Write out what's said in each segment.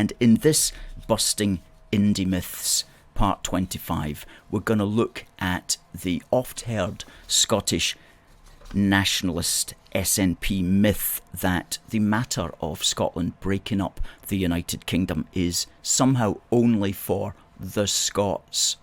And in this Busting Indy Myths part 25, we're going to look at the oft-heard Scottish nationalist SNP myth that the matter of Scotland breaking up the United Kingdom is somehow only for the Scots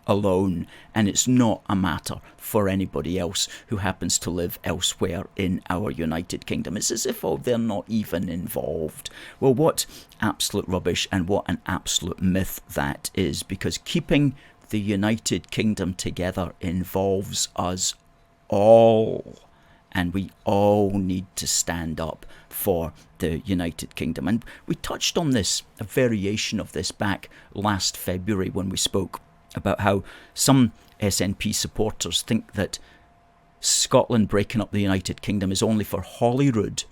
alone, and it's not a matter for anybody else who happens to live elsewhere in our United Kingdom. It's as if, they're not even involved. Well, what absolute rubbish and what an absolute myth that is, because keeping the United Kingdom together involves us all, and we all need to stand up for the United Kingdom. And we touched on this, a variation of this, back last February when we spoke about how some SNP supporters think that Scotland breaking up the United Kingdom is only for Holyrood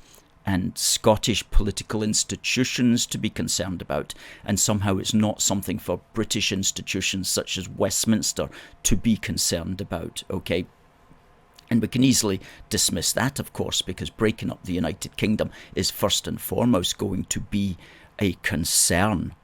and Scottish political institutions to be concerned about, and somehow it's not something for British institutions such as Westminster to be concerned about, okay? And we can easily dismiss that, of course, because breaking up the United Kingdom is first and foremost going to be a concern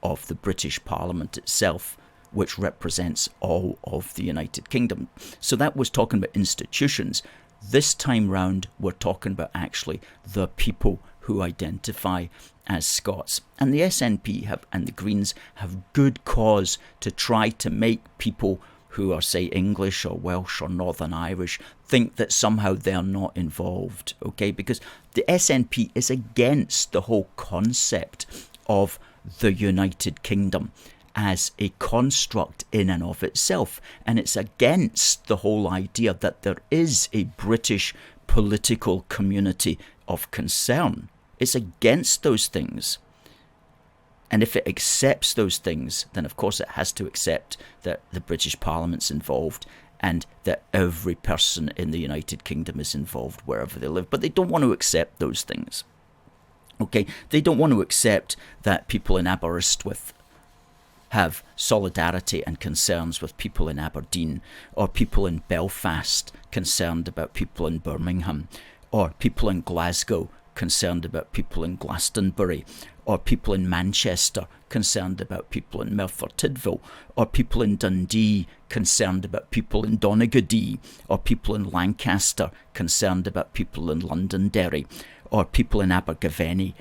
of the British Parliament itself, which represents all of the United Kingdom. So that was talking about institutions. This time round, we're talking about actually the people who identify as Scots. And the SNP and the Greens have good cause to try to make people who are, say, English or Welsh or Northern Irish think that somehow they're not involved, okay? Because the SNP is against the whole concept of the United Kingdom as a construct in and of itself, and it's against the whole idea that there is a British political community of concern. It's against those things. And if it accepts those things, then of course it has to accept that the British Parliament's involved and that every person in the United Kingdom is involved wherever they live. But they don't want to accept those things. Okay, they don't want to accept that people in Aberystwyth have solidarity and concerns with people in Aberdeen, or people in Belfast concerned about people in Birmingham, or people in Glasgow concerned about people in Glastonbury, or people in Manchester concerned about people in Merthyr Tydfil, or people in Dundee concerned about people in Donegal, or people in Lancaster concerned about people in Londonderry, or people in Abergavenny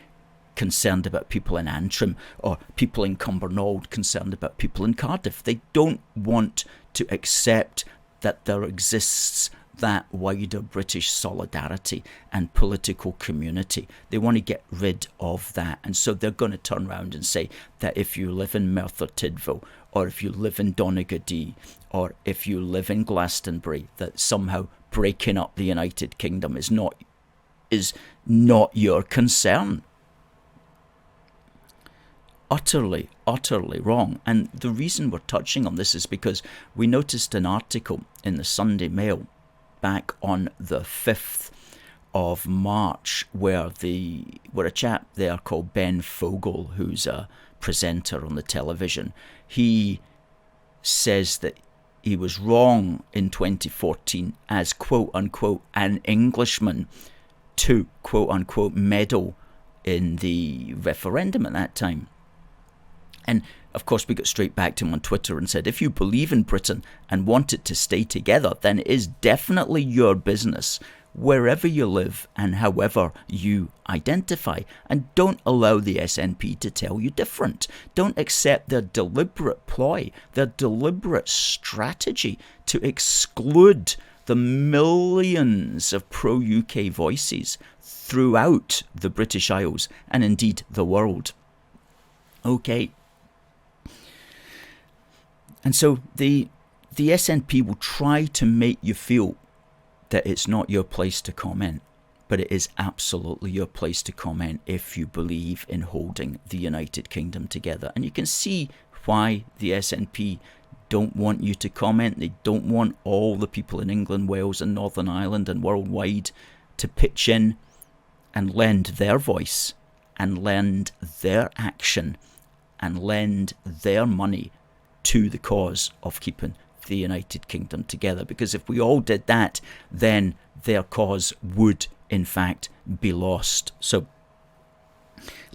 concerned about people in Antrim, or people in Cumbernauld concerned about people in Cardiff. They don't want to accept that there exists that wider British solidarity and political community. They want to get rid of that. And so they're going to turn around and say that if you live in Merthyr Tydfil, or if you live in Donegal, or if you live in Glastonbury, that somehow breaking up the United Kingdom is not your concern. Utterly, utterly wrong. And the reason we're touching on this is because we noticed an article in the Sunday Mail back on the 5th of March where a chap there called Ben Fogle, who's a presenter on the television, he says that he was wrong in 2014 as quote-unquote an Englishman to quote-unquote meddle in the referendum at that time. And of course we got straight back to him on Twitter and said, if you believe in Britain and want it to stay together, then it is definitely your business wherever you live and however you identify. And don't allow the SNP to tell you different. Don't accept their deliberate ploy, their deliberate strategy to exclude the millions of pro-UK voices throughout the British Isles and indeed the world. Okay. And so the SNP will try to make you feel that it's not your place to comment, but it is absolutely your place to comment if you believe in holding the United Kingdom together. And you can see why the SNP don't want you to comment. They don't want all the people in England, Wales and Northern Ireland and worldwide to pitch in and lend their voice and lend their action and lend their money to the cause of keeping the United Kingdom together. Because if we all did that, then their cause would in fact be lost. So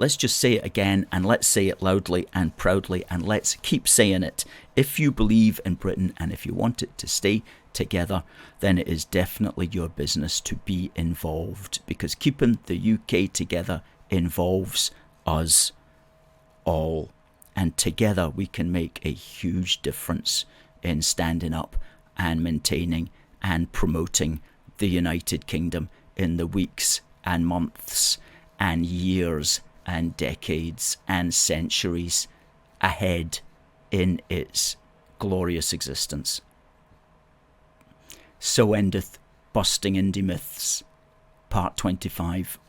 let's just say it again, and let's say it loudly and proudly, and let's keep saying it. If you believe in Britain and if you want it to stay together, then it is definitely your business to be involved, because keeping the UK together involves us all, and together we can make a huge difference in standing up and maintaining and promoting the United Kingdom in the weeks and months and years and decades and centuries ahead in its glorious existence. So endeth Busting Indy Myths, Part 25